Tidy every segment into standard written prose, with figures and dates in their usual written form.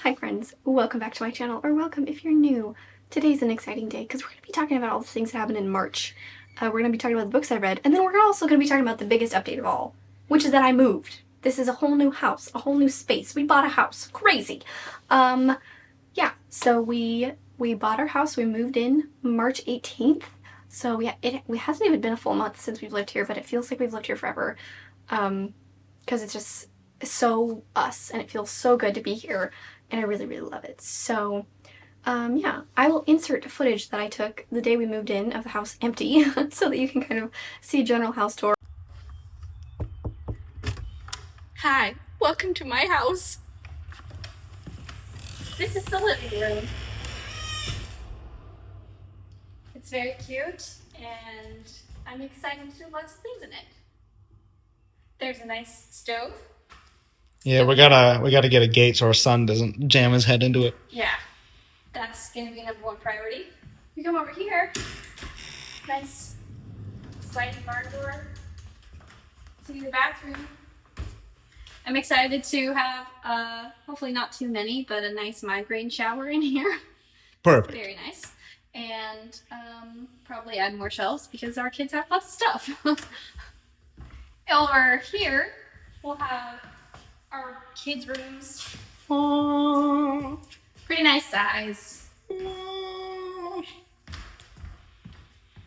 Hi friends, welcome back to my channel, or welcome if you're new. Today's an exciting day because we're going to be talking about all the things that happened in March. We're going to be talking about the books I read, and then we're also going to be talking about the biggest update of all, which is that I moved. This is a whole new house, a whole new space. We bought a house. Crazy. Yeah, so we bought our house. We moved in March 18th. So yeah, it hasn't even been a full month since we've lived here, but it feels like we've lived here forever. Because it's just so us, and it feels so good to be here, and I really, really love it. So, yeah, I will insert footage that I took the day we moved in of the house empty so that you can kind of see a general house tour. Hi, welcome to my house. This is the living room. It's very cute, and I'm excited to do lots of things in it. There's a nice stove. Yeah, we gotta get a gate so our son doesn't jam his head into it. Yeah, that's gonna be number one priority. You come over here. Nice sliding barn door to the bathroom. I'm excited to have, hopefully not too many, but a nice migraine shower in here. Perfect. Very nice. And probably add more shelves because our kids have lots of stuff. Over here, we'll have our kids' rooms. Oh. Pretty nice size.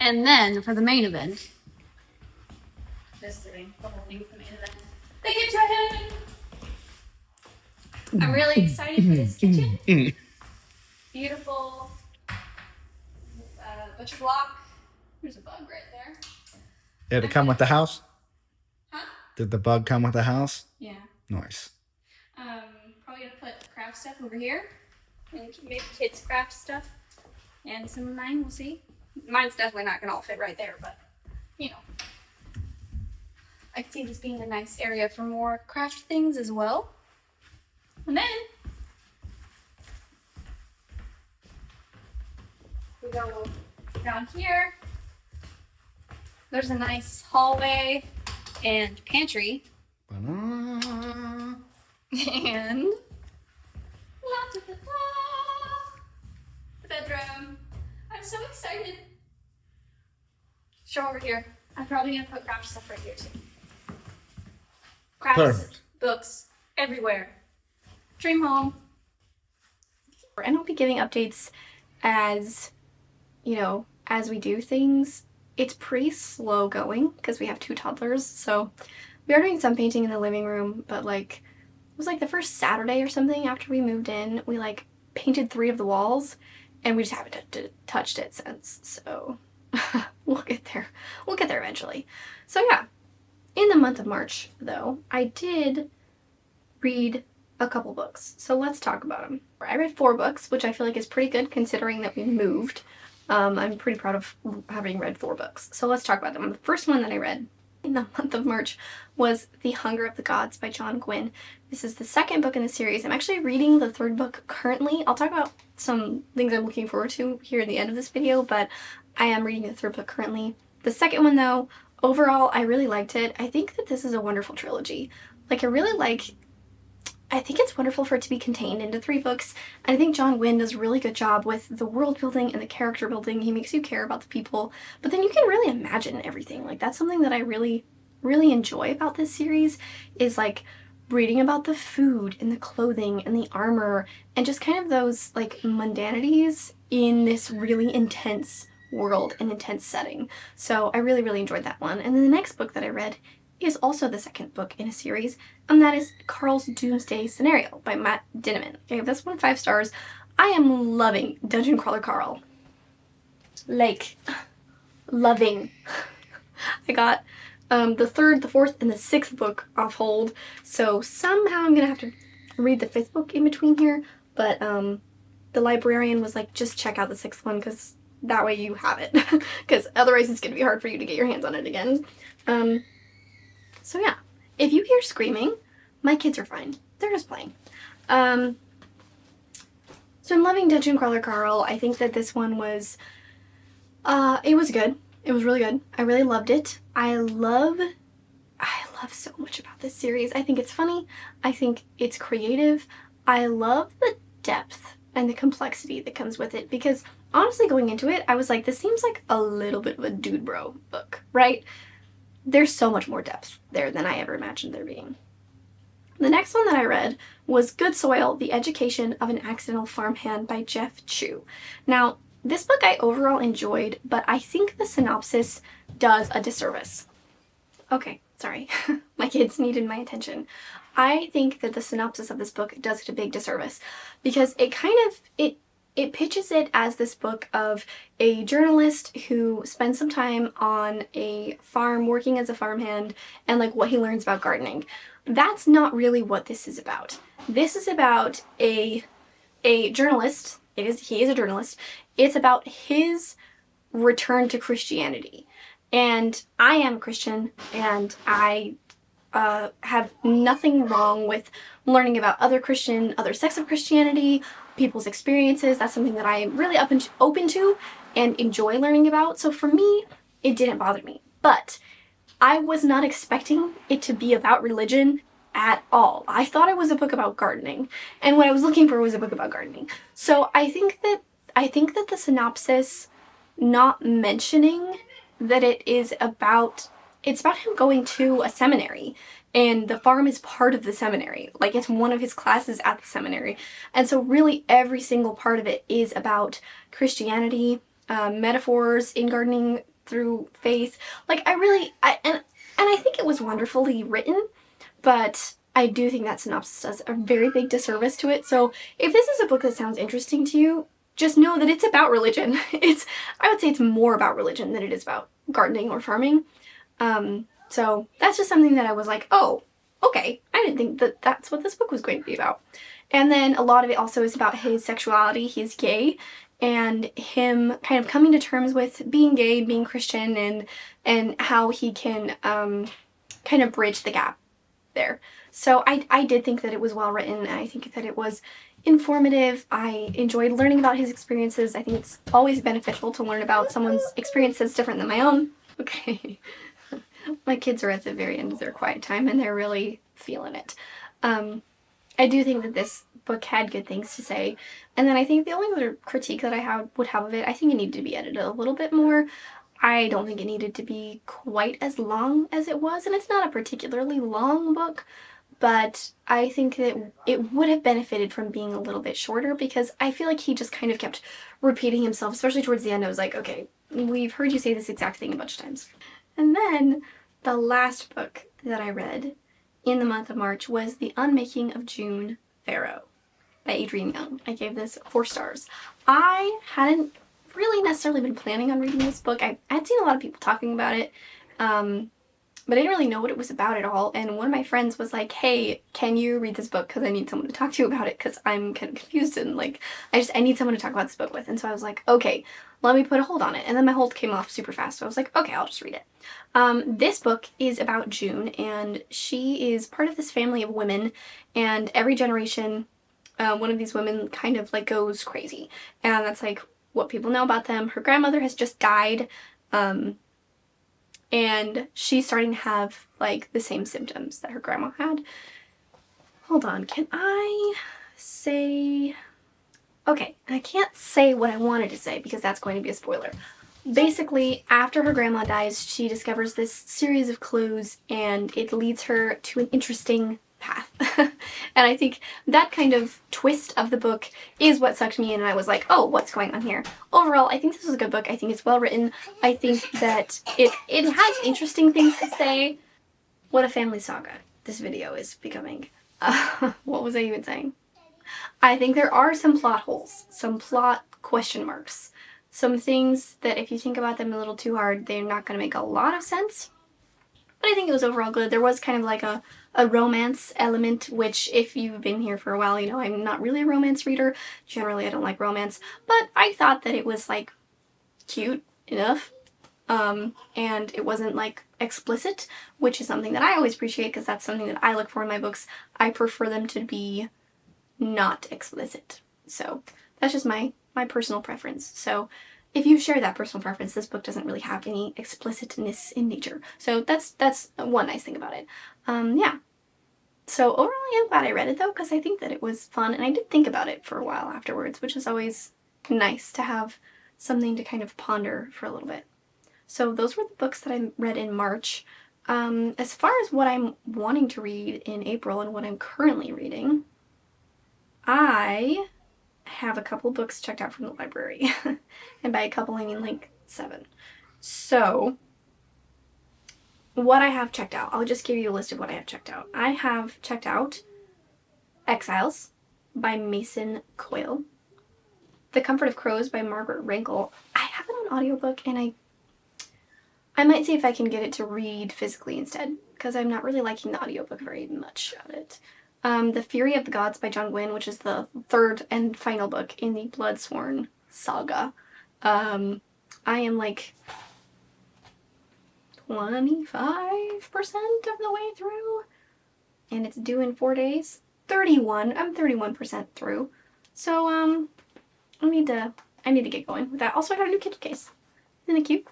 And then for the main event, just doing the whole thing for the main event, the kitchen! I'm really excited for this kitchen. Beautiful butcher block. There's a bug right there. Did it come with the house? Huh? Did the bug come with the house? Yeah. Nice. Probably gonna put craft stuff over here. And maybe kids' craft stuff. And some of mine, we'll see. Mine's definitely not gonna all fit right there, but you know. I can see this being a nice area for more craft things as well. And then we go down here. There's a nice hallway and pantry. Banana. And the bedroom. I'm so excited. Show over here. I'm probably gonna put craft stuff right here too. Crafts, Perfect. books, everywhere. Dream home. And I'll be giving updates as, you know, as we do things. It's pretty slow going because we have 2 toddlers, so we are doing some painting in the living room, but like, it was like the first Saturday or something after we moved in, we like painted 3 of the walls, and we just haven't touched it since, so we'll get there. We'll get there eventually. So yeah, in the month of March, though, I did read a couple books, so let's talk about them. I read 4 books, which I feel like is pretty good considering that we moved. I'm pretty proud of having read 4 books, so let's talk about them. The first one that I read in the month of March was The Hunger of the Gods by Gwynne. This is the 2nd book in the series. I'm actually reading the 3rd book currently. I'll talk about some things I'm looking forward to here at the end of this video, but I am reading the 3rd book currently. The 2nd one, though, overall, I really liked it. I think that this is a wonderful trilogy. Like, I think it's wonderful for it to be contained into 3 books, and I think Gwynne does a really good job with the world building and the character building. He makes you care about the people, but then you can really imagine everything. Like, that's something that I really, really enjoy about this series, is like reading about the food and the clothing and the armor and just kind of those like mundanities in this really intense world and intense setting. So I really, really enjoyed that one. And then the next book that I read is also the 2nd book in a series, and that is Carl's Doomsday Scenario by Dinniman. Okay, this one 5 stars. I am loving Dungeon Crawler Carl. Like, loving. I got the 3rd, the 4th, and the 6th book off hold, so somehow I'm gonna have to read the 5th book in between here, but the librarian was like, just check out the 6th one, because that way you have it, because otherwise it's gonna be hard for you to get your hands on it again. So yeah, if you hear screaming, my kids are fine. They're just playing. So I'm loving Dungeon Crawler Carl. I think that this one was, it was good. It was really good. I really loved it. I love so much about this series. I think it's funny. I think it's creative. I love the depth and the complexity that comes with it, because honestly, going into it, I was like, this seems like a little bit of a dude bro book, right? There's so much more depth there than I ever imagined there being. The next one that I read was Good Soil, The Education of an Accidental Farmhand by Jeff Chu. Now, this book I overall enjoyed, but I think the synopsis does a disservice. Okay, sorry. My kids needed my attention. I think that the synopsis of this book does it a big disservice, because it kind of, it pitches it as this book of a journalist who spends some time on a farm working as a farmhand and like what he learns about gardening. That's not really what this is about. This is about a journalist. He is a journalist. It's about his return to Christianity. And I am a Christian, and I have nothing wrong with learning about other sects of Christianity, people's experiences. That's something that I am really open to and enjoy learning about. So for me, it didn't bother me. But I was not expecting it to be about religion at all. I thought it was a book about gardening, and what I was looking for was a book about gardening. So I think that the synopsis not mentioning that it's about him going to a seminary, and the farm is part of the seminary. Like, it's one of his classes at the seminary. And so really every single part of it is about Christianity, metaphors in gardening through faith. Like, and I think it was wonderfully written, but I do think that synopsis does a very big disservice to it. So if this is a book that sounds interesting to you, just know that it's about religion. I would say it's more about religion than it is about gardening or farming. So that's just something that I was like, oh, okay. I didn't think that that's what this book was going to be about. And then a lot of it also is about his sexuality. He's gay, and him kind of coming to terms with being gay, being Christian, and how he can kind of bridge the gap there. So I did think that it was well written, and I think that it was informative. I enjoyed learning about his experiences. I think it's always beneficial to learn about someone's experiences different than my own. Okay. My kids are at the very end of their quiet time, and they're really feeling it. I do think that this book had good things to say. And then I think the only other critique that I would have of it, I think it needed to be edited a little bit more. I don't think it needed to be quite as long as it was, and it's not a particularly long book, but I think that it would have benefited from being a little bit shorter, because I feel like he just kind of kept repeating himself, especially towards the end. I was like, okay, we've heard you say this exact thing a bunch of times. And then the last book that I read in the month of March was The Unmaking of June, Farrow by Adrienne Young. I gave this 4 stars. I hadn't really necessarily been planning on reading this book. I'd seen a lot of people talking about it, but I didn't really know what it was about at all. And one of my friends was like, hey, can you read this book? Because I need someone to talk to about it, because I'm kind of confused, and like, I need someone to talk about this book with. And so I was like, okay, let me put a hold on it. And then my hold came off super fast. So I was like, okay, I'll just read it. This book is about June, and she is part of this family of women, and every generation, one of these women kind of like goes crazy. And that's like what people know about them. Her grandmother has just died, and she's starting to have like the same symptoms that her grandma had. Hold on, can I say... Okay, I can't say what I wanted to say because that's going to be a spoiler. Basically, after her grandma dies, she discovers this series of clues, and it leads her to an interesting path. And I think that kind of twist of the book is what sucked me in, and I was like, oh, what's going on here? Overall, I think this is a good book. I think it's well written. I think that it has interesting things to say. What a family saga this video is becoming. What was I even saying? I think there are some plot holes, some plot question marks, some things that if you think about them a little too hard, they're not going to make a lot of sense. But I think it was overall good. There was kind of like a romance element, which if you've been here for a while, you know I'm not really a romance reader. Generally, I don't like romance. But I thought that it was like cute enough. And it wasn't like explicit, which is something that I always appreciate, because that's something that I look for in my books. I prefer them to be not explicit. So that's just my personal preference. So if you share that personal preference, this book doesn't really have any explicitness in nature. So that's one nice thing about it. Yeah. So overall, I'm glad I read it though, because I think that it was fun, and I did think about it for a while afterwards, which is always nice to have something to kind of ponder for a little bit. So those were the books that I read in March. As far as what I'm wanting to read in April and what I'm currently reading, I have a couple books checked out from the library. And by a couple, I mean like 7. So what I have checked out, I'll just give you a list of what I have checked out. I have checked out Exiles by Mason Coyle, The Comfort of Crows by Margaret Rankle. I have it on audiobook, and I might see if I can get it to read physically instead, because I'm not really liking the audiobook very much of it. The Fury of the Gods by John Gwynne, which is the 3rd and final book in the Bloodsworn saga. I am like 25% of the way through, and it's due in 4 days. 31. I'm 31% through. So I need to get going with that. Also, I got a new Kindle case. Isn't it cute?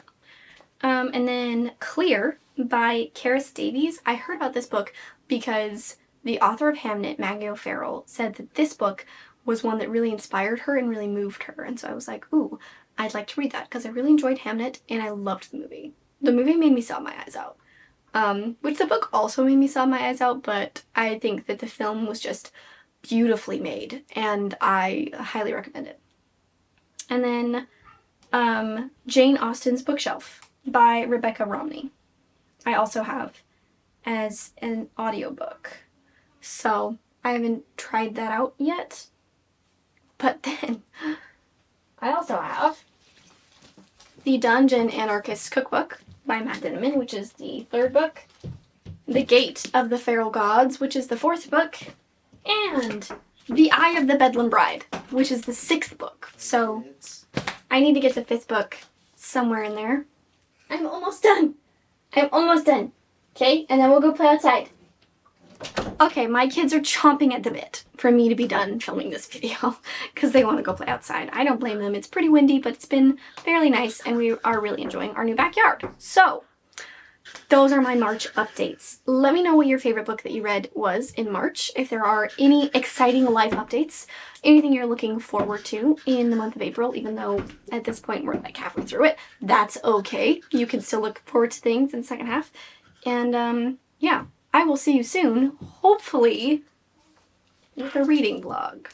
And then Clear by Karis Davies. I heard about this book because the author of Hamnet, Maggie Farrow, said that this book was one that really inspired her and really moved her. And so I was like, ooh, I'd like to read that, because I really enjoyed Hamnet and I loved the movie. The movie made me sob my eyes out. Which the book also made me sob my eyes out, but I think that the film was just beautifully made, and I highly recommend it. And then Jane Austen's Bookshelf by Rebecca Romney. I also have as an audiobook. So I haven't tried that out yet. But then I also have The Dungeon Anarchist Cookbook by Matt Dinniman, which is the 3rd book. The Gate of the Feral Gods, which is the 4th book. And The Eye of the Bedlam Bride, which is the 6th book. So I need to get the 5th book somewhere in there. I'm almost done. Okay, and then we'll go play outside. Okay, my kids are chomping at the bit for me to be done filming this video because they want to go play outside. I don't blame them. It's pretty windy, but it's been fairly nice, and we are really enjoying our new backyard. So those are my March updates. Let me know what your favorite book that you read was in March. If there are any exciting life updates, anything you're looking forward to in the month of April, even though at this point we're like halfway through it, that's okay. You can still look forward to things in the second half. And yeah, I will see you soon, hopefully with a reading vlog.